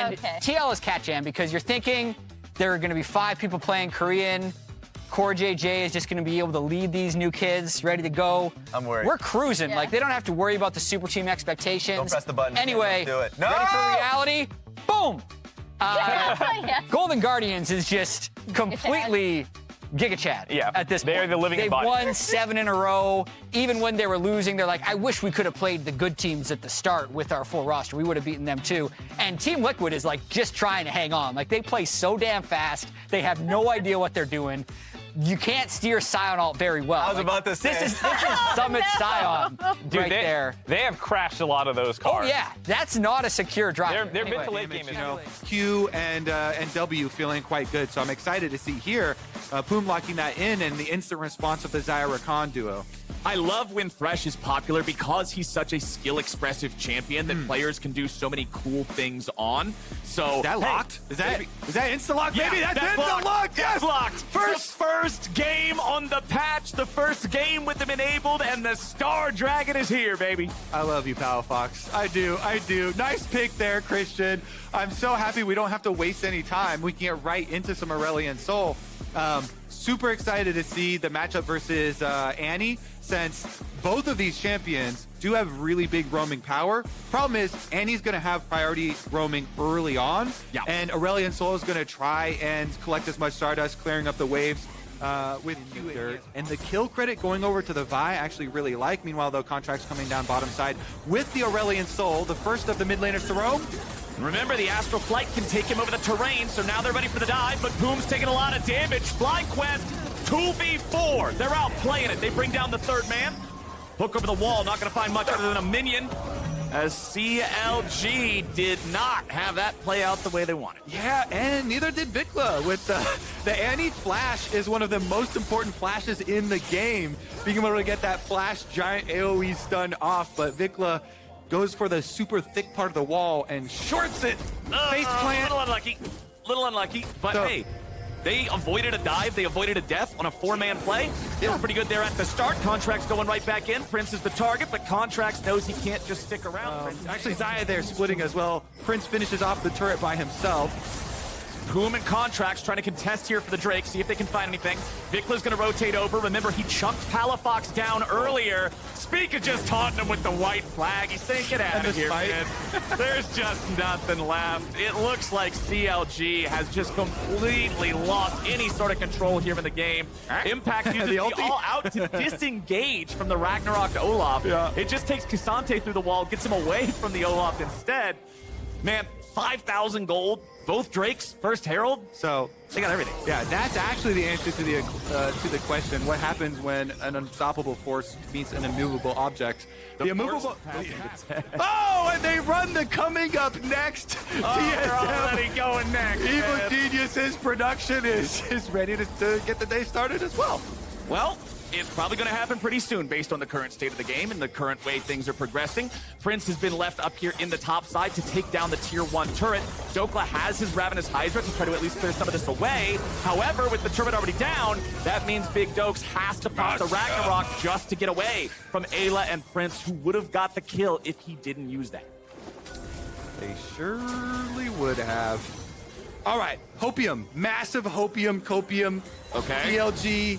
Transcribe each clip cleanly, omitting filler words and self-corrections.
And TL is Cat Jam because you're thinking there are going to be 5 people playing Korean. Core JJ is just going to be able to lead these new kids ready to go. I'm worried. We're cruising. Like, they don't have to worry about the super team expectations. Don't press the button. Anyway, Do it. No! ready for reality? Boom! Golden Guardians is just completely Giga Chad at this point. They're the living They've embodiment. won 7 in a row. Even when they were losing, they're like, I wish we could have played the good teams at the start with our full roster. We would have beaten them too. And Team Liquid is like just trying to hang on. Like, they play so damn fast. They have no idea what they're doing. You can't steer Scion alt very well. I was about to say. This is Summit Scion right there. They have crashed a lot of those cars. Oh, yeah. That's not a secure drive. Their mid to late game is Q and W feeling quite good, so I'm excited to see here Poom locking that in and the instant response of the Zyra Khan duo. I love when Thresh is popular because he's such a skill-expressive champion that players can do so many cool things on. So Is that locked? Is that insta-lock, baby? Yeah, That's insta-lock! Yes, Yes! locked. First game on the patch, the first game with them enabled, and the Star Dragon is here, baby. I love you, Pal Fox. I do. Nice pick there, Christian. I'm so happy we don't have to waste any time. We can get right into some Aurelion Sol. Super excited to see the matchup versus Annie, since both of these champions do have really big roaming power. Problem is, Annie's going to have priority roaming early on, and Aurelion Sol is going to try and collect as much Stardust, clearing up the waves with Q. And the kill credit going over to the Vi, I actually really like. Meanwhile, though, Contract's coming down bottom side with the Aurelion Sol, the first of the mid laners to roam. Remember, the Astral Flight can take him over the terrain, so now they're ready for the dive, but Boom's taking a lot of damage. FlyQuest, 2v4. They're out playing it. They bring down the third man. Hook over the wall, not going to find much other than a minion, as CLG did not have that play out the way they wanted. Yeah, and neither did Vikla. With the Annie flash is one of the most important flashes in the game. Being able to get that flash giant AoE stun off, but Vikla goes for the super thick part of the wall and shorts it. Face plant. Little unlucky, but hey, they avoided a dive, they avoided a death on a 4-man play. It was pretty good there at the start. Contract's going right back in. Prince is the target, but Contracts knows he can't just stick around. Actually, Zaya there splitting as well. Prince finishes off the turret by himself. Poom and Contracts trying to contest here for the Drake, see if they can find anything. Vikla's gonna rotate over. Remember, he chunked Palafox down earlier. Speak of just taunting him with the white flag. He's saying, get out of here, man. There's just nothing left. It looks like CLG has just completely lost any sort of control here in the game. Impact uses the all-out to disengage from the Ragnarok to Olaf. It just takes Cassante through the wall, gets him away from the Olaf instead. Man, 5,000 gold. Both Drakes, first Herald, so they got everything. Yeah, that's actually the answer to the question. What happens when an unstoppable force meets an immovable object? The immovable. Oh, and they run the coming up next. They're already going next. Evil Genius's production is ready to get the day started as well. Well, it's probably going to happen pretty soon based on the current state of the game and the current way things are progressing. Prince has been left up here in the top side to take down the tier 1 turret. Dokla has his Ravenous Hydra to try to at least clear some of this away. However, with the turret already down, that means Big Dokes has to pop the Ragnarok just to get away from Ayla and Prince, who would have got the kill if he didn't use that. They surely would have. All right, Hopium. Massive Hopium, Copium. Okay. PLG.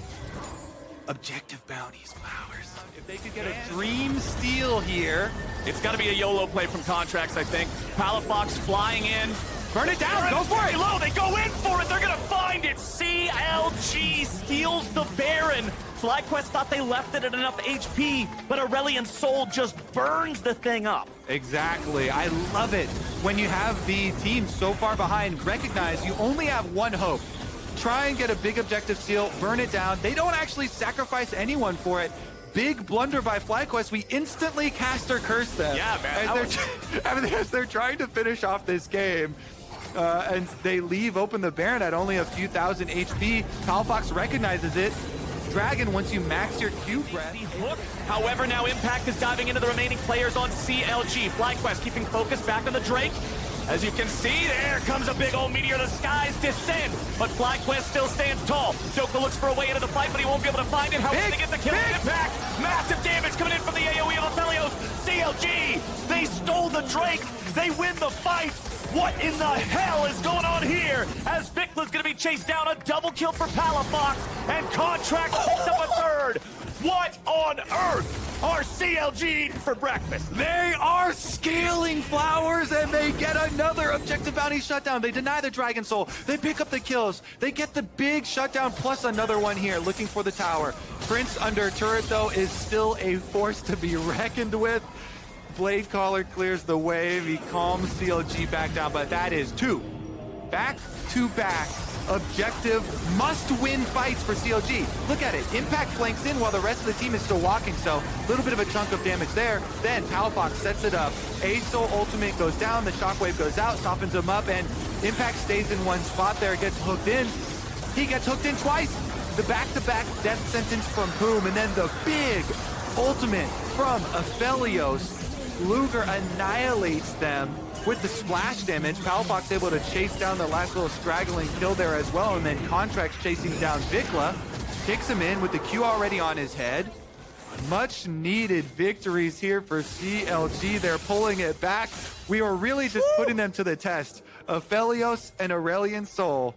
Objective bounties, flowers. If they could get a dream steal here. It's got to be a YOLO play from Contracts, I think. Palafox flying in. Burn it down, go for it! Low. They go in for it, they're going to find it. CLG steals the Baron. FlyQuest thought they left it at enough HP, but Aurelion Sol just burns the thing up. Exactly, I love it. When you have the team so far behind, recognize you only have one hope. Try and get a big objective steal, burn it down. They don't actually sacrifice anyone for it. Big blunder by FlyQuest. We instantly caster curse them. Yeah, man. As they're trying to finish off this game. And they leave open the Baron at only a few thousand HP. Palafox recognizes it. Dragon, once you max your Q breath. However, now Impact is diving into the remaining players on CLG. FlyQuest keeping focus back on the Drake. As you can see, there comes a big old meteor. The skies descend, but FlyQuest still stands tall. Dokka looks for a way into the fight, but he won't be able to find it. However, they get the kill. Impact, massive damage coming in from the AoE of Aphelios. CLG, they stole the Drake. They win the fight. What in the hell is going on here? As Vicla's gonna be chased down, a double kill for Palafox, and Contract picks up a third. What on earth are CLG eating for breakfast? They are scaling Flowers, and they get another objective bounty shutdown. They deny the Dragon Soul. They pick up the kills. They get the big shutdown plus another one here, looking for the tower. Prince under turret, though, is still a force to be reckoned with. Blade Caller clears the wave. He calms CLG back down, but that is two back-to-back objective must-win fights for CLG. Look at it. Impact flanks in while the rest of the team is still walking, so a little bit of a chunk of damage there. Then Palafox sets it up. Soul ultimate goes down, the shockwave goes out, softens him up, and Impact stays in one spot there, gets hooked in. He gets hooked in twice. The back-to-back death sentence from Boom, and then the big ultimate from Aphelios. Luger annihilates them with the splash damage. Palafox able to chase down the last little straggling kill there as well, and then Contract's chasing down Vikla. Kicks him in with the Q already on his head. Much needed victories here for CLG. They're pulling it back. We are really just putting them to the test. Aphelios and Aurelion Sol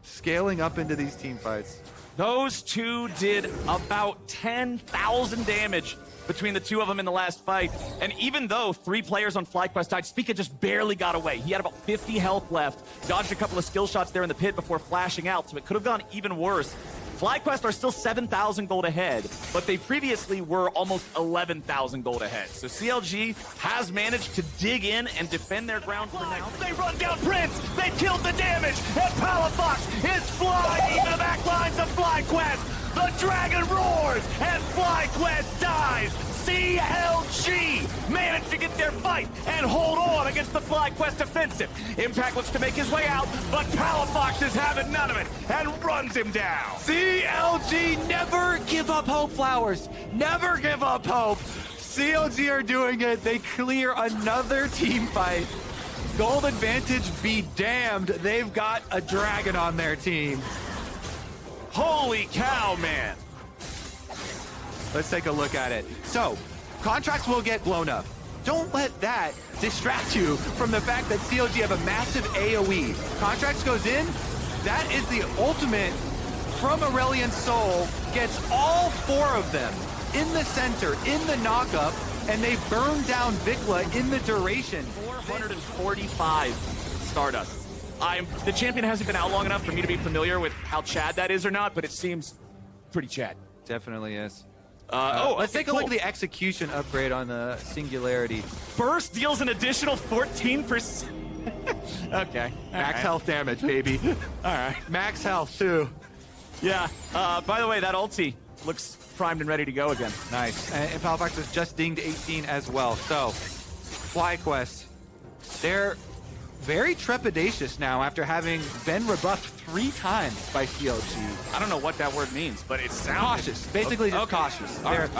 scaling up into these team fights. Those two did about 10,000 damage between the two of them in the last fight. And even though 3 players on FlyQuest died, Spica just barely got away. He had about 50 health left, dodged a couple of skill shots there in the pit before flashing out, so it could have gone even worse. FlyQuest are still 7,000 gold ahead, but they previously were almost 11,000 gold ahead. So CLG has managed to dig in and defend their ground for now. They run down Prince, they killed the damage, and Palafox is flying into the back lines of FlyQuest. The dragon roars, and FlyQuest dies. CLG managed to get their fight and hold on against the FlyQuest offensive. Impact looks to make his way out, but Palafox is having none of it and runs him down. CLG, never give up hope, Flowers. Never give up hope. CLG are doing it. They clear another team fight. Gold advantage be damned. They've got a dragon on their team. Holy cow, man. Let's take a look at it. So, contracts will get blown up. Don't let that distract you from the fact that CLG have a massive AoE. Contracts goes in, that is the ultimate from Aurelion Sol, gets all 4 of them in the center, in the knockup, and they burn down Vikla in the duration. 445 Stardust. The champion hasn't been out long enough for me to be familiar with how Chad that is or not, but it seems pretty Chad. Definitely is. Let's take a look at the execution upgrade on the Singularity. Burst deals an additional 14%. Okay. Max health damage, baby. All right. Max health, too. Yeah. By the way, that ulti looks primed and ready to go again. Nice. And Palafox was just dinged 18 as well. So, FlyQuest, they're very trepidatious now after having been rebuffed 3 times by CLG. I don't know what that word means, but it sounds Cautious. Basically just cautious. All right.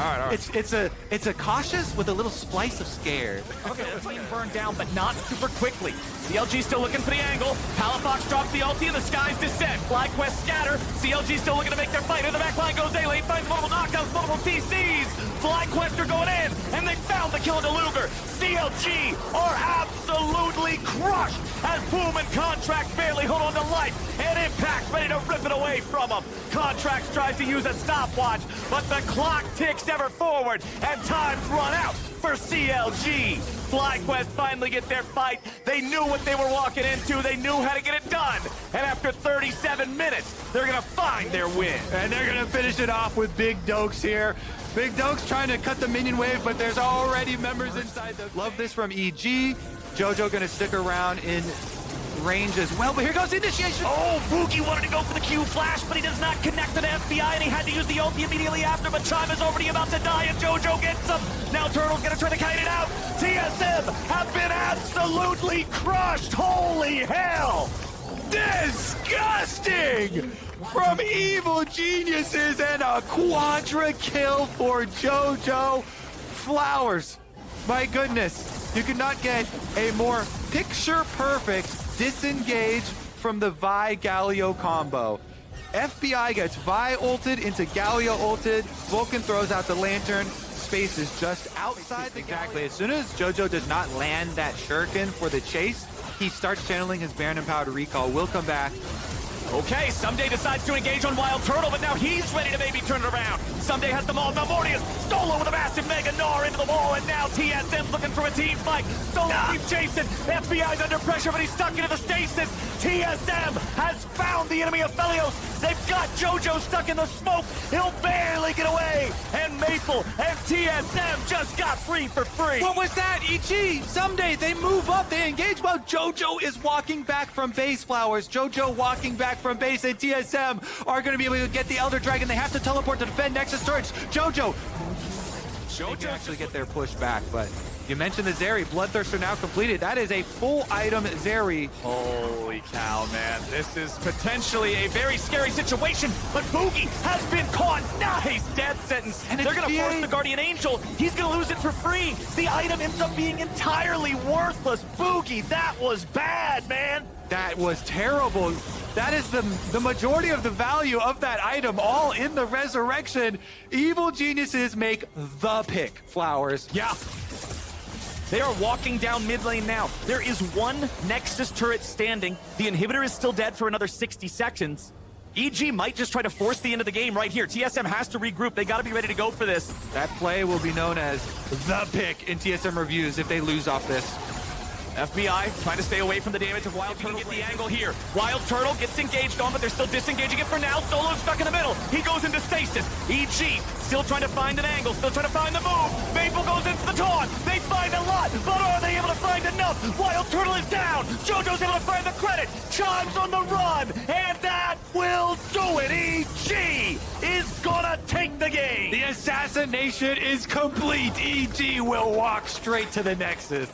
It's a cautious with a little splice of scared. Okay, the team burned down, but not super quickly. CLG still looking for the angle. Palafox drops the ulti and the skies descend. FlyQuest scatter. CLG still looking to make their fight. In the back line goes A-Lane, finds multiple knockouts, multiple TCs. FlyQuest are going in, and they found the kill into Luger. CLG are absolutely crushed as Boom and Contract barely hold on to life, and Impact's ready to rip it away from them. Contract tries to use a stopwatch, but the clock ticks ever forward, and time's run out for CLG. FlyQuest finally get their fight. They knew what they were walking into. They knew how to get it done. And after 37 minutes, they're going to find their win. And they're going to finish it off with Big Dokes here. Big Dokes trying to cut the minion wave, but there's already members inside the... Love this from EG. Jojo going to stick around in range as well, but here goes the initiation. Oh, Boogie wanted to go for the Q flash, but he does not connect to the FBI, and he had to use the ulti immediately after, but Chime is already about to die, and Jojo gets him. Now Turtle's going to try to kite it out. TSM have been absolutely crushed. Holy hell. Disgusting from Evil Geniuses, and a quadra kill for Jojo. Flowers. My goodness, you could not get a more picture-perfect disengage from the Vi Galio combo. FBI gets Vi ulted into Galio ulted. Vulcan throws out the lantern. Space is just outside the Exactly. As soon as Jojo does not land that shuriken for the chase, he starts channeling his Baron Empowered Recall. We'll come back. Okay, Someday decides to engage on Wild Turtle, but now he's ready to maybe turn it around. Someday has the maul. Melmordius Solo with a massive Mega Gnar into the wall, and now TSM's looking for a team fight. Solo keeps chasing. FBI's under pressure, but he's stuck into the stasis. TSM has found the enemy of Felios. They've got JoJo stuck in the smoke. He'll barely get away. And Maple and TSM just got free for free. What was that, EG? Someday they move up, they engage while JoJo is walking back from base, Flowers. JoJo walking back from base, and TSM are going to be able to get the Elder Dragon. They have to teleport to defend Nexus turrets. JoJo can actually get their push back, but you mentioned the Zeri. Bloodthirster now completed. That is a full item Zeri. Holy cow, man. This is potentially a very scary situation, but Boogie has been caught. Nice death sentence. And they're going to force the Guardian Angel. He's going to lose it for free. The item ends up being entirely worthless. Boogie, that was bad, man. That was terrible. That is the majority of the value of that item, all in the resurrection. Evil geniuses make the pick, Flowers. Yeah. They are walking down mid lane now. There is one Nexus turret standing. The inhibitor is still dead for another 60 seconds. EG might just try to force the end of the game right here. TSM has to regroup. They got to be ready to go for this. That play will be known as the pick in TSM reviews if they lose off this. FBI trying to stay away from the damage of Wild Turtle. Get the angle here. Wild Turtle gets engaged on, but they're still disengaging it for now. Solo's stuck in the middle. He goes into stasis. EG still trying to find an angle, still trying to find the move. Maple goes into the taunt. They find a lot, but are they able to find enough? Wild Turtle is down. JoJo's able to find the credit. Chimes on the run, and that will do it. EG is gonna take the game. The assassination is complete. EG will walk straight to the Nexus.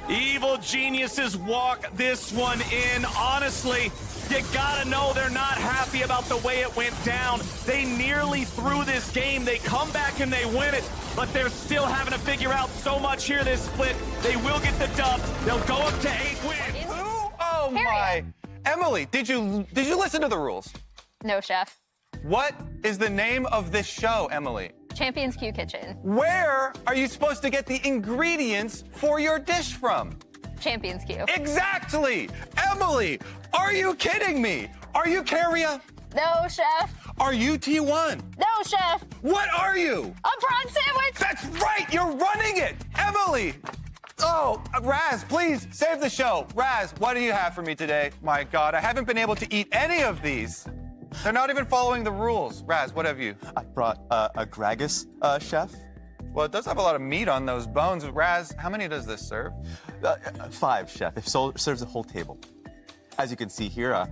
Evil geniuses walk this one in. Honestly, you gotta know they're not happy about the way it went down. They nearly threw this game. They come back and they win it, but they're still having to figure out so much here this split. They will get the dub. They'll go up to 8 wins. Oh my. Emily, did you listen to the rules? No, chef. What is the name of this show, Emily? Champions Q Kitchen. Where are you supposed to get the ingredients for your dish from? Champions Q. Exactly! Emily, are you kidding me? Are you Carria? No, chef. Are you T1? No, chef. What are you? A prawn sandwich. That's right, you're running it! Emily! Oh, Raz, please save the show. Raz, what do you have for me today? My God, I haven't been able to eat any of these. They're not even following the rules. Raz, what have you? I brought a Gragas, chef. Well, it does have a lot of meat on those bones. Raz, how many does this serve? 5, chef. It serves a whole table. As you can see here,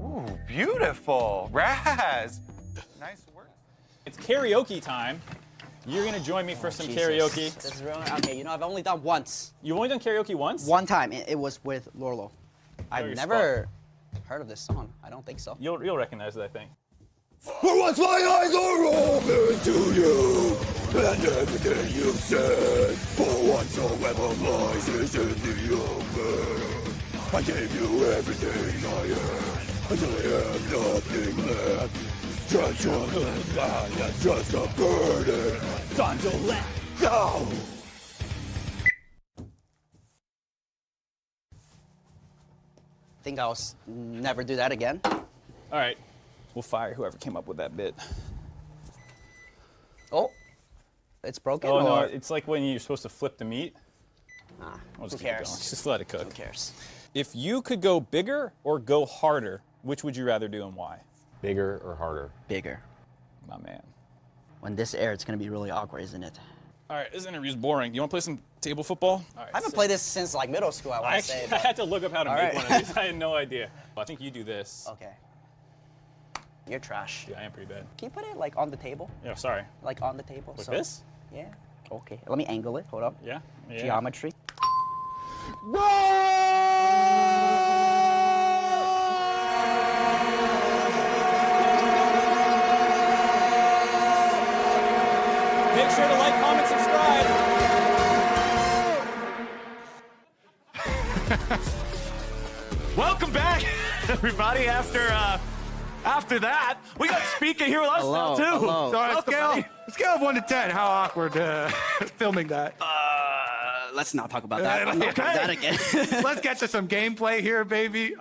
Ooh, beautiful. Raz, nice work. It's karaoke time. You're gonna join me for some karaoke. This is really, okay, you know, I've only done once. You've only done karaoke once? One time. It was with Lorlo. I've your never heard of this song. I don't think so. You'll recognize it, I think. For once my eyes are open to you, and everything you've said, for whatsoever lies is in the open. I gave you everything I had, until I have nothing left. Just your man and just a burden. Time to let go. Think I'll never do that again. All right, we'll fire whoever came up with that bit. Oh, it's broken. Oh or? no, it's like when you're supposed to flip the meat. Nah, We'll who just keep it cares? going. Just let it cook. Who cares? If you could go bigger or go harder, which would you rather do and why? Bigger or harder? Bigger. My man. When this airs, it's gonna be really awkward, isn't it? All right, this interview's boring. You want to play some table football? All right, I haven't played this since like middle school. I want to say. I had to look up how to All make right. one of these. I had no idea. I think you do this. Okay. You're trash. Yeah, I am pretty bad. Can you put it like on the table? Yeah, sorry. Like on the table. Like so, this? Yeah. Okay. Let me angle it. Hold up. Yeah. Yeah. Geometry. Make sure to like, comment, subscribe. Welcome back, everybody. After that, we got Speaker here with us now too. Hello. So on a Welcome, scale, buddy. scale of 1 to 10, how awkward filming that? let's not talk about that. I'm not doing that again. Let's get to some gameplay here, baby.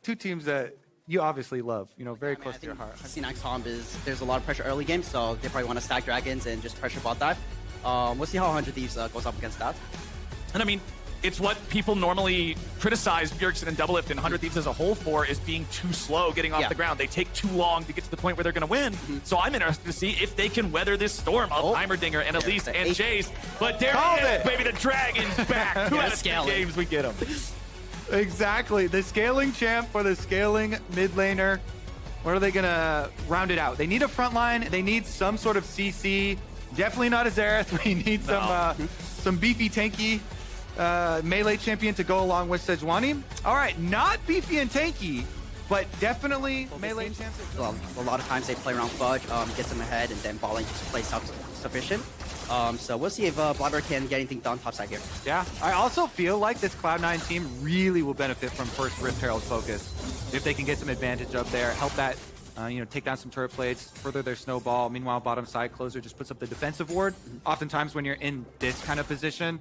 Two teams that you obviously love, very close to your heart. C9 comp is, there's a lot of pressure early game, so they probably want to stack dragons and just pressure bot dive. We'll see how 100 Thieves goes up against that. And I mean, it's what people normally criticize Bjergsen and Doublelift and 100 Thieves as a whole for, is being too slow getting off the ground. They take too long to get to the point where they're going to win. So I'm interested to see if they can weather this storm of Heimerdinger and Elise and Jace. But there it is, baby. The Dragon's back. 2 out of 3 games, we get them. Exactly. The scaling champ for the scaling mid laner. What are they going to round it out? They need a front line. They need some sort of CC. Definitely not a Xerath. We need some beefy tanky melee champion to go along with Sejuani. All right, not beefy and tanky, but definitely melee champion. Well, a lot of times they play around Fudge, gets them ahead, and then balling just plays sufficient. So we'll see if Blabber can get anything done topside here. Yeah, I also feel like this Cloud9 team really will benefit from first Rift Herald's focus. If they can get some advantage up there, help that, take down some turret plates, further their snowball. Meanwhile, bottom side closer just puts up the defensive ward. Oftentimes when you're in this kind of position,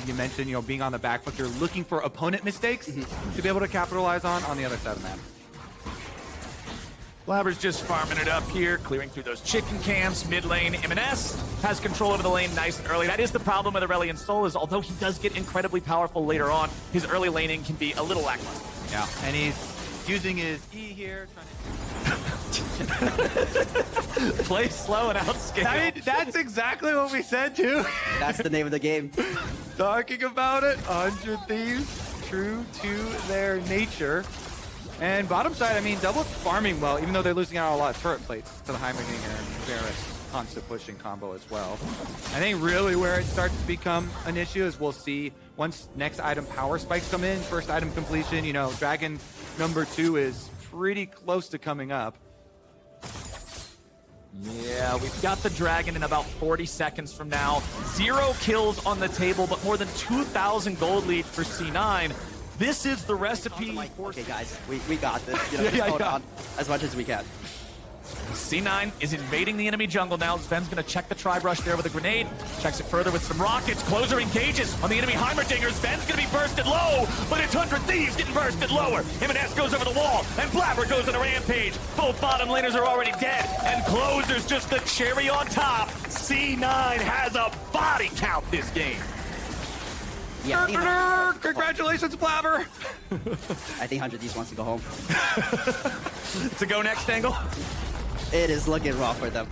you mentioned, being on the back foot, you're looking for opponent mistakes to be able to capitalize on the other side of the map. Blabber's just farming it up here, clearing through those chicken camps. Mid lane, M&S has control over the lane nice and early. That is the problem with Aurelion Sol, is although he does get incredibly powerful later on, his early laning can be a little lackluster. Yeah, and he's using his E here, trying Play slow and outscale. I mean, that's exactly what we said too. That's the name of the game. Talking about it, 100 Thieves, true to their nature. And bottom side, I mean, Double farming well, even though they're losing out a lot of turret plates to the Heimerdinger and Varus constant pushing combo as well. I think really where it starts to become an issue is we'll see once next item power spikes come in, first item completion, Dragon number 2 is pretty close to coming up. Yeah, we've got the Dragon in about 40 seconds from now. 0 kills on the table, but more than 2,000 gold lead for C9. This is the recipe. Okay, guys, we got this. Just hold on as much as we can. C9 is invading the enemy jungle now. Sven's going to check the tri-brush there with a grenade. Checks it further with some rockets. Closer engages on the enemy Heimerdinger. Sven's going to be bursted low, but it's 100 Thieves getting bursted lower. M&S goes over the wall, and Blabber goes on a rampage. Both bottom laners are already dead, and Closer's just the cherry on top. C9 has a body count this game. Yeah, Congratulations, Blabber! I think 100 Thieves wants to go home. To go next angle? It is looking rough for them.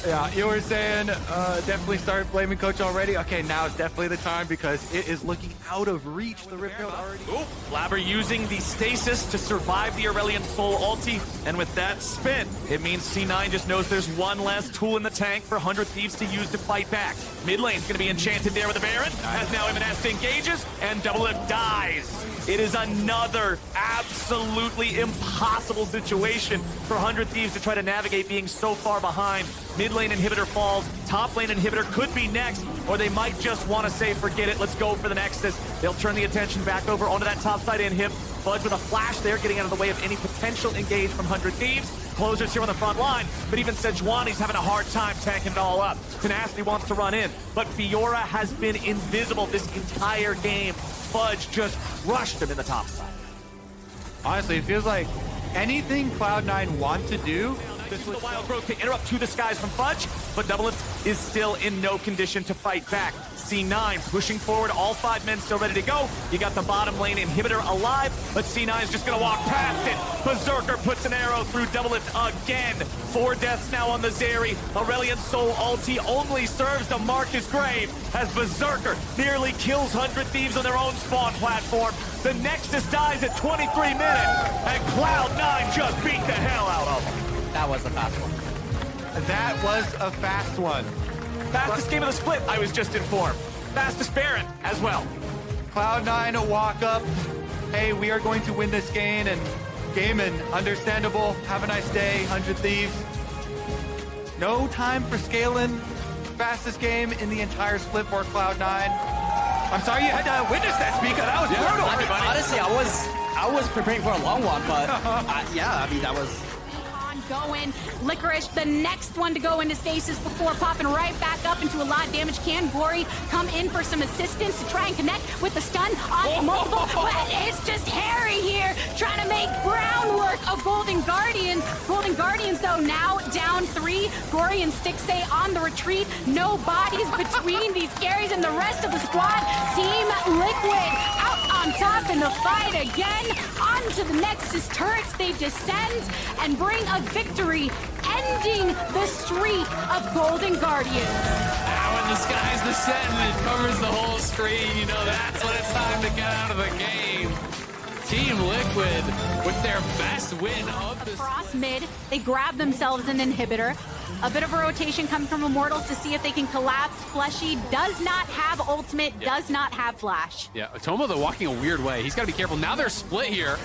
Yeah, you were saying definitely start blaming Coach already. Okay, now is definitely the time because it is looking out of reach. The Rift Herald already. Ooh, Blabber using the stasis to survive the Aurelion Sol ulti, and with that spin, it means C9 just knows there's one less tool in the tank for 100 Thieves to use to fight back. Mid lane's going to be enchanted there with the Baron, as now M&S engages, and Doublelift dies. It is another absolutely impossible situation for 100 Thieves to try to navigate being so far behind. Mid lane inhibitor falls, top lane inhibitor could be next, or they might just want to say, forget it, let's go for the Nexus. They'll turn the attention back over onto that top side inhib. Fudge with a flash there, getting out of the way of any potential engage from 100 Thieves. Closers here on the front line, but even Sejuani's having a hard time tanking it all up. Tenacity wants to run in, but Fiora has been invisible this entire game. Fudge just rushed him in the top side. Honestly, it feels like anything Cloud9 want to do. This was the wild growth to interrupt 2 disguise from Fudge, but Doublelift is still in no condition to fight back. C9 pushing forward, all 5 men still ready to go. You got the bottom lane inhibitor alive, but C9 is just gonna walk past it. Berserker puts an arrow through Doublelift again. 4 deaths now on the Zeri. Aurelion Sol ulti only serves to mark his grave as Berserker nearly kills 100 Thieves on their own spawn platform. The Nexus dies at 23 minutes, and Cloud9 just beat the hell out of him. That was a fast one. That was a fast one. Fastest game of the split, I was just informed. Fastest Baron as well. Cloud9 walk up. Hey, we are going to win this game, and understandable. Have a nice day, 100 Thieves. No time for scaling. Fastest game in the entire split for Cloud9. I'm sorry you had to witness that, Speaker. That was brutal. I mean, honestly, I was preparing for a long one, but yeah, I mean, that was on going. Licorice, the next one to go into stasis before popping right back up into a lot of damage. Can Gory come in for some assistance to try and connect with the stun on multiple? But it's just Harry here trying to make groundwork of Golden Guardians. Golden Guardians, though, now down 3. Gory and Stixay on the retreat. No bodies between these carries and the rest of the squad. Team Liquid out on top in the fight again. Onto the Nexus turrets, they descend and bring a victory, ending the streak of Golden Guardians. Now when the skies descend and it covers the whole screen, you know that's when it's time to get out of the game. Team Liquid with their best win of the Across mid, they grab themselves an inhibitor. A bit of a rotation coming from Immortals to see if they can collapse. Fleshy does not have ultimate, does not have flash. Yeah, Tomo though walking a weird way. He's got to be careful. Now they're split here.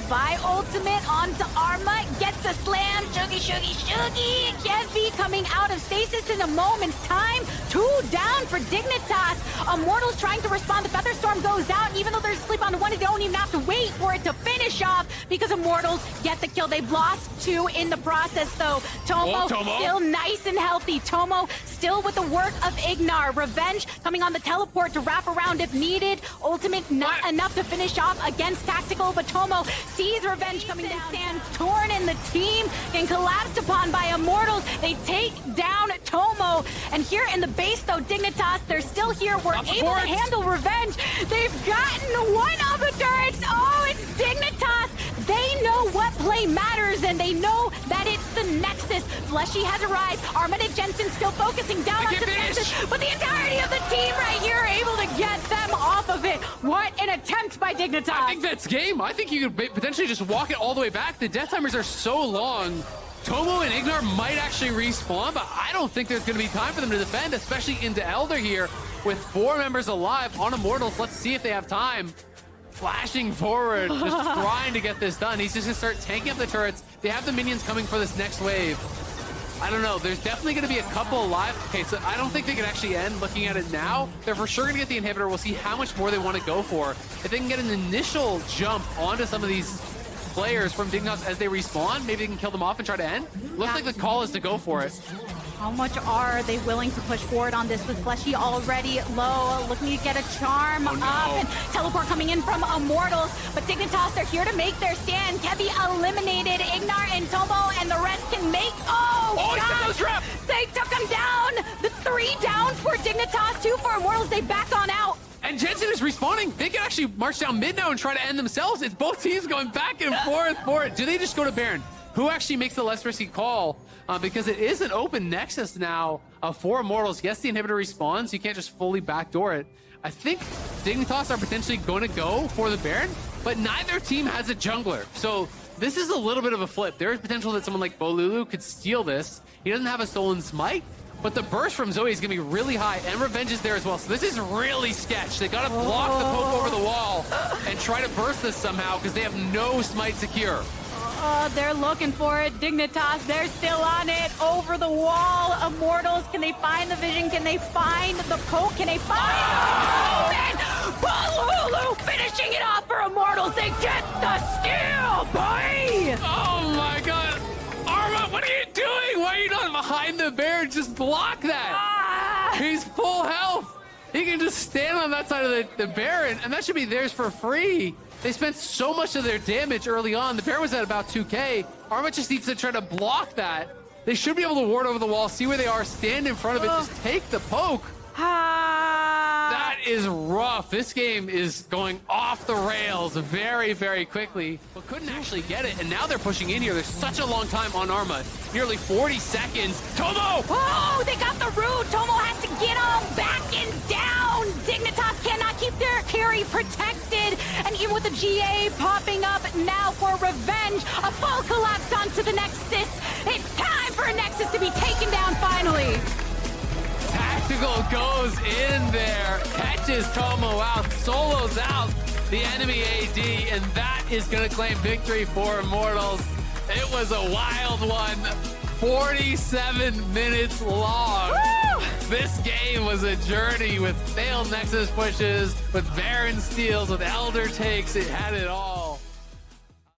By ultimate onto Arma, gets a slam, shuggy. Kevy coming out of stasis in a moment's time. 2 down for Dignitas. Immortals trying to respond. The Featherstorm goes out, and even though there's sleep on the one, they don't even have to wait for it to finish off because Immortals get the kill. They've lost 2 in the process, though. Tomo still nice and healthy. Tomo still with the work of Ignar. Revenge coming on the teleport to wrap around if needed. Ultimate not enough to finish off against Tactical, but Tomo sees Revenge coming down. Santorn and the team getting collapsed upon by Immortals. They take down Tomo. And here in the base, though, Dignitas, they're still here. We're able to handle Revenge. They've gotten one of the turrets. Oh, it's Dignitas. They know what play matters, and they know that it's the Nexus. Fleshy has arrived. Armitage Jensen still focusing down onto the Nexus, but the entirety of the team right here are able to get them off of it. What an attempt by Dignitas. I think that's game. I think you could potentially just walk it all the way back. The death timers are so long. Tomo and Ignar might actually respawn, but I don't think there's going to be time for them to defend, especially into Elder here with 4 members alive on Immortals. Let's see if they have time. Flashing forward, just trying to get this done. He's just going to start tanking up the turrets. They have the minions coming for this next wave. I don't know. There's definitely going to be a couple alive. Okay, so I don't think they can actually end looking at it now. They're for sure going to get the inhibitor. We'll see how much more they want to go for. If they can get an initial jump onto some of these players from Dignitas as they respawn, maybe they can kill them off and try to end. Looks like the call is to go for it. How much are they willing to push forward on this with Fleshy already low, looking to get a charm up, and teleport coming in from Immortals, but Dignitas, they're here to make their stand. Kevy eliminated Ignar and Tomo, and the rest can make, God! They took him down! The 3 down for Dignitas, 2 for Immortals, they back on out. And Jensen is respawning. They can actually march down mid now and try to end themselves. It's both teams going back and forth for it. Do they just go to Baron? Who actually makes the less risky call? Because it is an open Nexus now for Immortals. Yes, the inhibitor respawns. You can't just fully backdoor it. I think Dignitas are potentially going to go for the Baron, but neither team has a jungler. So this is a little bit of a flip. There is potential that someone like Bolulu could steal this. He doesn't have a Stolen Smite, but the burst from Zoe is going to be really high, and Revenge is there as well. So this is really sketch. They got to block the poke over the wall and try to burst this somehow because they have no Smite secure. They're looking for it. Dignitas, they're still on it. Over the wall. Immortals, can they find the vision? Can they find the poke? Can they find and Bolulu finishing it off for Immortals. They get the steal, boy! Oh my god. Arma, what are you doing? Why are you not behind the bear? Just block that. He's full health. He can just stand on that side of the Baron, and that should be theirs for free. They spent so much of their damage early on. The Baron was at about 2k. Arma just needs to try to block that. They should be able to ward over the wall, see where they are, stand in front of it, just take the poke. That is rough. This game is going off the rails very, very quickly, but couldn't actually get it. And now they're pushing in here. There's such a long time on Arma. Nearly 40 seconds. Tomo! Oh, they got the root. Tomo has to get on back and down. Dignitas cannot keep their carry protected. And even with the GA popping up now for Revenge, a full collapse onto the Nexus. It's time for a Nexus to be taken down finally. Tactical goes in there, catches Tomo out, solos out the enemy AD, and that is going to claim victory for Immortals. It was a wild one, 47 minutes long. Woo! This game was a journey with failed Nexus pushes, with Baron steals, with Elder takes. It had it all.